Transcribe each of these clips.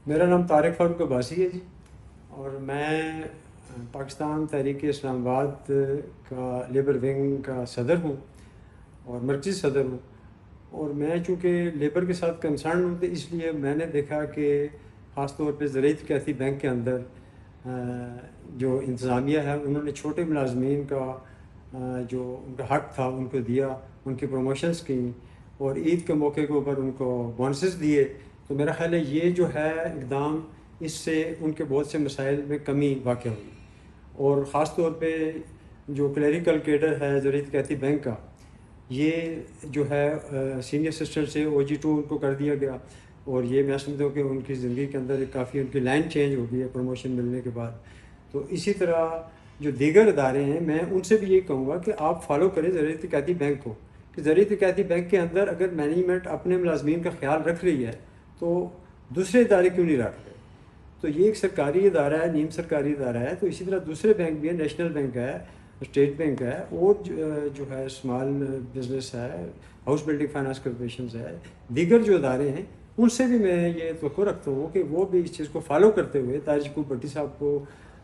میرا نام طارق فاروق عباسی ہے جی، اور میں پاکستان تحریک اسلام آباد کا لیبر ونگ کا صدر ہوں اور مرکزی صدر ہوں۔ اور میں چونکہ لیبر کے ساتھ کنسرن ہوں، تو اس لیے میں نے دیکھا کہ خاص طور پہ زرعی ترقیاتی بینک کے اندر جو انتظامیہ ہے انہوں نے چھوٹے ملازمین کا جو ان کا حق تھا ان کو دیا، ان کی پروموشنز کی اور عید کے موقع کے اوپر ان کو بونسز دیے۔ تو میرا خیال ہے یہ جو ہے اقدام، اس سے ان کے بہت سے مسائل میں کمی واقع ہوئی، اور خاص طور پہ جو کلیریکل کیڈر ہے زرعی ترقیاتی بینک کا، یہ جو ہے سینئر اسسٹنٹ سے OG2 ان کو کر دیا گیا، اور یہ میں سمجھتا ہوں کہ ان کی زندگی کے اندر ایک کافی ان کی لائن چینج ہو گئی ہے پروموشن ملنے کے بعد۔ تو اسی طرح جو دیگر ادارے ہیں، میں ان سے بھی یہ کہوں گا کہ آپ فالو کریں زرعی ترقیاتی بینک کو، کہ زرعی ترقیاتی بینک کے اندر اگر مینجمنٹ اپنے ملازمین کا خیال رکھ رہی ہے تو دوسرے ادارے کیوں نہیں رکھ رہے؟ تو یہ ایک سرکاری ادارہ ہے، نیم سرکاری ادارہ ہے، تو اسی طرح دوسرے بینک بھی ہیں، نیشنل بینک ہے، اسٹیٹ بینک ہے، اور جو ہے اسمال بزنس ہے، ہاؤس بلڈنگ فائنانس کارپوریشنز ہے، دیگر جو ادارے ہیں، ان سے بھی میں یہ توقع رکھتا ہوں کہ وہ بھی اس چیز کو فالو کرتے ہوئے، طاہر یعقوب بھٹی صاحب کو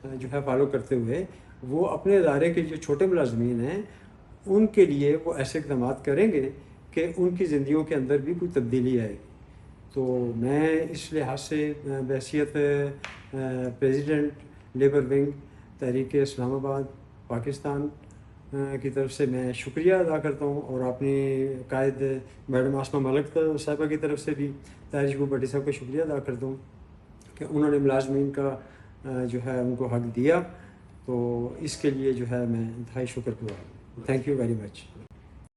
جو ہے فالو کرتے ہوئے، وہ اپنے ادارے کے جو چھوٹے ملازمین ہیں ان کے لیے وہ ایسے اقدامات کریں گے کہ ان کی زندگیوں کے اندر بھی کوئی تبدیلی آئے گی۔ تو میں اس لحاظ سے بحیثیت پریزیڈنٹ لیبر ونگ تحریک اسلام آباد پاکستان کی طرف سے میں شکریہ ادا کرتا ہوں، اور اپنی قائد میڈم آسمہ ملک صاحبہ کی طرف سے بھی طاہر یعقوب بھٹی صاحب کا شکریہ ادا کرتا ہوں کہ انہوں نے ملازمین کا جو ہے ان کو حق دیا۔ تو اس کے لیے جو ہے میں انتہائی شکر گزار ہوں۔ Thank you very much.